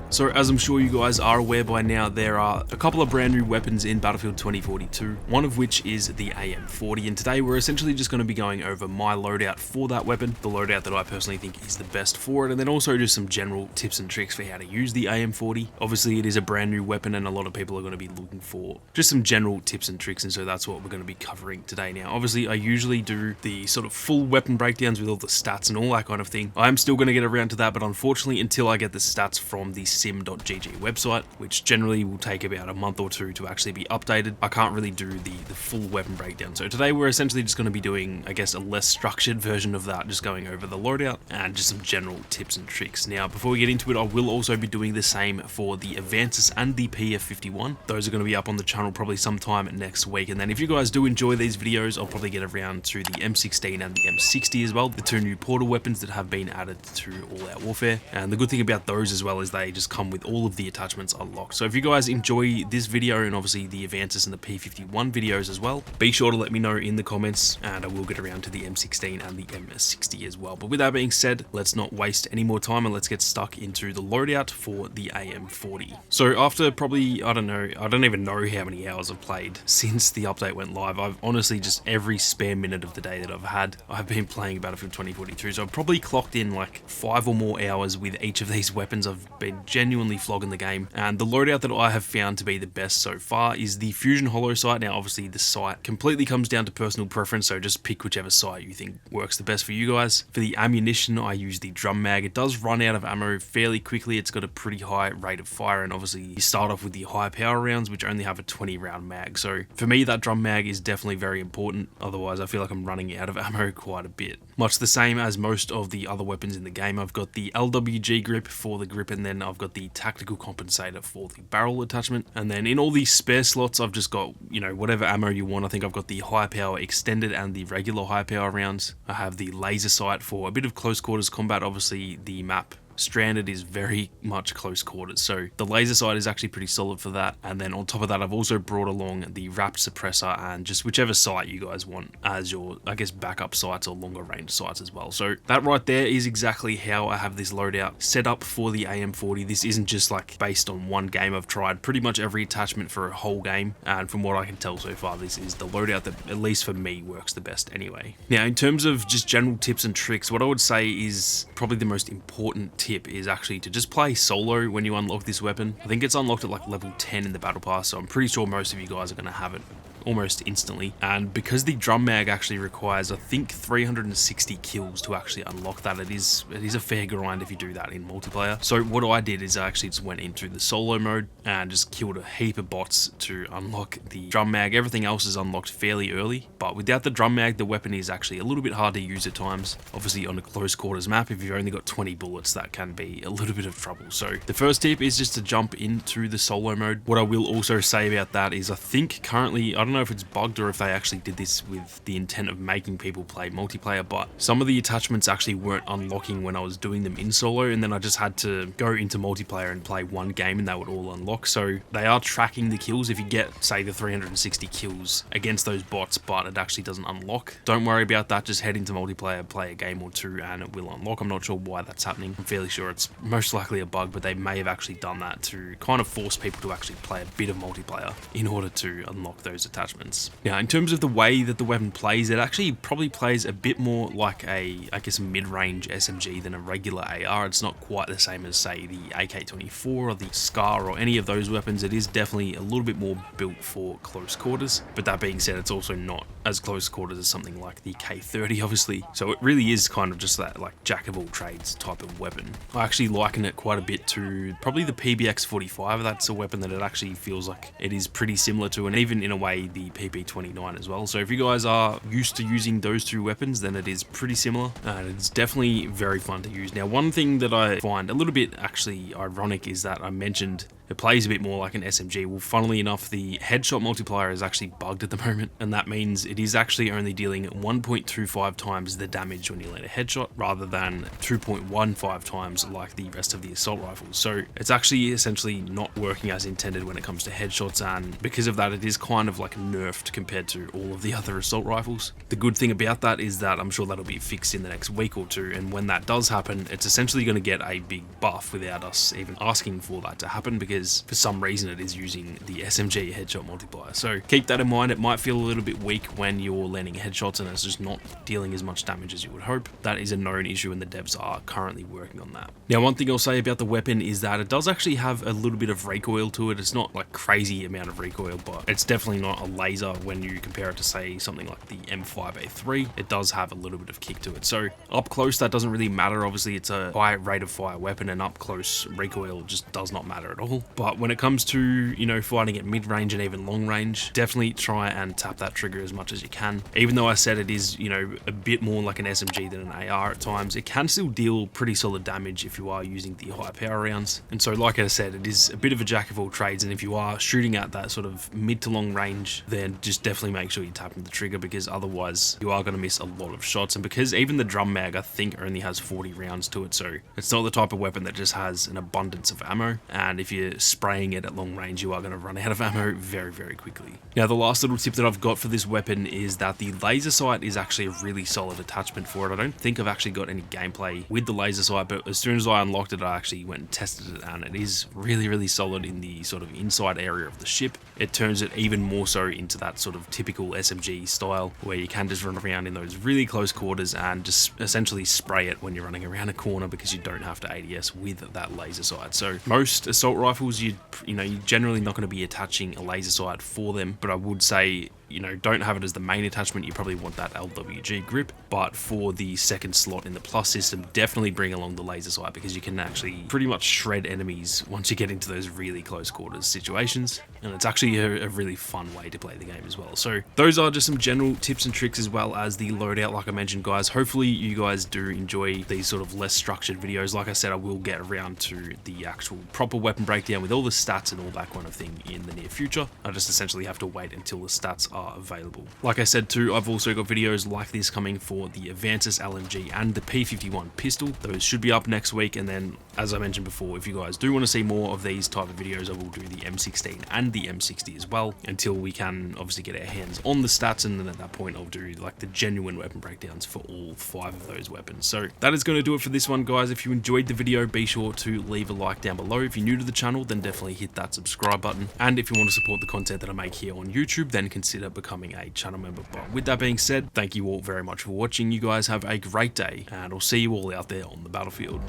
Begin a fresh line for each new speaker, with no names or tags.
So as I'm sure you guys are aware by now, there are a couple of brand new weapons in Battlefield 2042, one of which is the AM40, and today we're essentially just going to be going over my loadout for that weapon, the loadout that I personally think is the best for it, and then also just some general tips and tricks for how to use the AM40. Obviously it is a brand new weapon and a lot of people are going to be looking for just some general tips and tricks, and so that's what we're going to be covering today. Now obviously I usually do the sort of full weapon breakdowns with all the stats and all that kind of thing. I'm still going to get around to that, but unfortunately until I get the stats from the sim.gg website, which generally will take about a month or two to actually be updated, I can't really do the full weapon breakdown. So today we're essentially just going to be doing, I guess, a less structured version of that, just going over the loadout and just some general tips and tricks. Now before we get into it, I will also be doing the same for the Advances and the BF51. Those are going to be up on the channel probably sometime next week, and then if you guys do enjoy these videos, I'll probably get around to the M16 and the M60 as well, the two new portal weapons that have been added to All Out Warfare. And the good thing about those as well is they just come with all of the attachments unlocked. So if you guys enjoy this video and obviously the Advances and the P51 videos as well, be sure to let me know in the comments and I will get around to the M16 and the M60 as well. But with that being said, let's not waste any more time and let's get stuck into the loadout for the AM40. So after probably, I don't even know how many hours I've played since the update went live. I've honestly just every spare minute of the day that I've been playing Battlefield 2042. So I've probably clocked in like 5 or more hours with each of these weapons. I've been genuinely flogging the game, and the loadout that I have found to be the best so far is the Fusion Hollow sight. Now obviously the sight completely comes down to personal preference, so just pick whichever sight you think works the best for you guys. For the ammunition, I use the drum mag. It does run out of ammo fairly quickly. It's got a pretty high rate of fire, and obviously you start off with the high power rounds which only have a 20 round mag, so for me that drum mag is definitely very important, otherwise I feel like I'm running out of ammo quite a bit. Much the same as most of the other weapons in the game. I've got the LWG grip for the grip, and then I've got the tactical compensator for the barrel attachment, and then in all these spare slots I've just got, you know, whatever ammo you want. I think I've got the high power extended and the regular high power rounds. I have the laser sight for a bit of close quarters combat. Obviously the map Stranded is very much close quarters, so the laser sight is actually pretty solid for that. And then on top of that, I've also brought along the wrapped suppressor and just whichever sight you guys want as your, I guess, backup sights or longer range sights as well. So that right there is exactly how I have this loadout set up for the AM40. This isn't just like based on one game. I've tried pretty much every attachment for a whole game, and from what I can tell so far, this is the loadout that, at least for me, works the best anyway. Now in terms of just general tips and tricks, what I would say is probably the most important tip is actually to just play solo when you unlock this weapon. I think it's unlocked at like level 10 in the battle pass, so I'm pretty sure most of you guys are going to have it almost instantly. And because the drum mag actually requires, I think, 360 kills to actually unlock that, it is a fair grind if you do that in multiplayer. So what I did is I actually just went into the solo mode and just killed a heap of bots to unlock the drum mag. Everything else is unlocked fairly early, but without the drum mag the weapon is actually a little bit hard to use at times. Obviously on a close quarters map, if you've only got 20 bullets, that can be a little bit of trouble. So the first tip is just to jump into the solo mode. What I will also say about that is I think currently, I don't know if it's bugged or if they actually did this with the intent of making people play multiplayer, but some of the attachments actually weren't unlocking when I was doing them in solo, and then I just had to go into multiplayer and play one game and they would all unlock. So they are tracking the kills. If you get, say, the 360 kills against those bots but it actually doesn't unlock, don't worry about that. Just head into multiplayer, play a game or two, and it will unlock. I'm not sure why that's happening. I'm fairly sure it's most likely a bug, but they may have actually done that to kind of force people to actually play a bit of multiplayer in order to unlock those attachments. Now in terms of the way that the weapon plays, it actually probably plays a bit more like a, I guess, mid-range SMG than a regular AR. It's not quite the same as, say, the AK-24 or the SCAR or any of those weapons. It is definitely a little bit more built for close quarters, but that being said, it's also not as close quarters as something like the K30 obviously. So it really is kind of just that like jack of all trades type of weapon. I actually liken it quite a bit to probably the PBX45. That's a weapon that it actually feels like it is pretty similar to, and even in a way the PP29 as well. So if you guys are used to using those two weapons, then it is pretty similar, and it's definitely very fun to use. Now one thing that I find a little bit actually ironic is that I mentioned It plays a bit more like an SMG. Well, funnily enough, the headshot multiplier is actually bugged at the moment, and that means it is actually only dealing 1.25 times the damage when you land a headshot, rather than 2.15 times like the rest of the assault rifles. So it's actually essentially not working as intended when it comes to headshots, and because of that, it is kind of like nerfed compared to all of the other assault rifles. The good thing about that is that I'm sure that'll be fixed in the next week or two, and when that does happen, it's essentially going to get a big buff without us even asking for that to happen, because for some reason it is using the SMG headshot multiplier. So keep that in mind. It might feel a little bit weak when you're landing headshots and it's just not dealing as much damage as you would hope. That is a known issue, and the devs are currently working on that. Now, one thing I'll say about the weapon is that it does actually have a little bit of recoil to it. It's not like crazy amount of recoil, but it's definitely not a laser when you compare it to, say, something like the M5A3. It does have a little bit of kick to it. So up close, that doesn't really matter. Obviously, it's a high rate of fire weapon, and up close recoil just does not matter at all. But when it comes to, you know, fighting at mid-range and even long range, definitely try and tap that trigger as much as you can. Even though I said it is, you know, a bit more like an SMG than an AR at times, it can still deal pretty solid damage if you are using the high power rounds. And so, like I said, it is a bit of a jack of all trades, and if you are shooting at that sort of mid to long range, then just definitely make sure you tap into the trigger, because otherwise you are going to miss a lot of shots. And because even the drum mag, I think, only has 40 rounds to it, so it's not the type of weapon that just has an abundance of ammo, and if you're spraying it at long range, you are going to run out of ammo very, very quickly. Now, the last little tip that I've got for this weapon is that the laser sight is actually a really solid attachment for it. I don't think I've actually got any gameplay with the laser sight, but as soon as I unlocked it, I actually went and tested it, and it is really, really solid in the sort of inside area of the ship. It turns it even more so into that sort of typical SMG style, where you can just run around in those really close quarters and just essentially spray it when you're running around a corner, because you don't have to ADS with that laser sight. So most assault rifles, you're generally not going to be attaching a laser sight for them, but I would say, you know, don't have it as the main attachment. You probably want that LWG grip, but for the second slot in the plus system, definitely bring along the laser sight, because you can actually pretty much shred enemies once you get into those really close quarters situations, and it's actually a really fun way to play the game as well. So those are just some general tips and tricks, as well as the loadout, like I mentioned, guys. Hopefully you guys do enjoy these sort of less structured videos. Like I said, I will get around to the actual proper weapon breakdown with all the stats and all that kind of thing in the near future. I just essentially have to wait until the stats are available. Like I said too, I've also got videos like this coming for the Avantis LMG and the P51 pistol. Those should be up next week, and then, as I mentioned before, if you guys do want to see more of these type of videos, I will do the M16 and the M60 as well, until we can obviously get our hands on the stats, and then at that point I'll do like the genuine weapon breakdowns for all 5 of those weapons. So that is going to do it for this one, guys. If you enjoyed the video, be sure to leave a like down below. If you're new to the channel, then definitely hit that subscribe button, and if you want to support the content that I make here on YouTube, then consider becoming a channel member. But with that being said, thank you all very much for watching. You guys have a great day, and I'll see you all out there on the battlefield.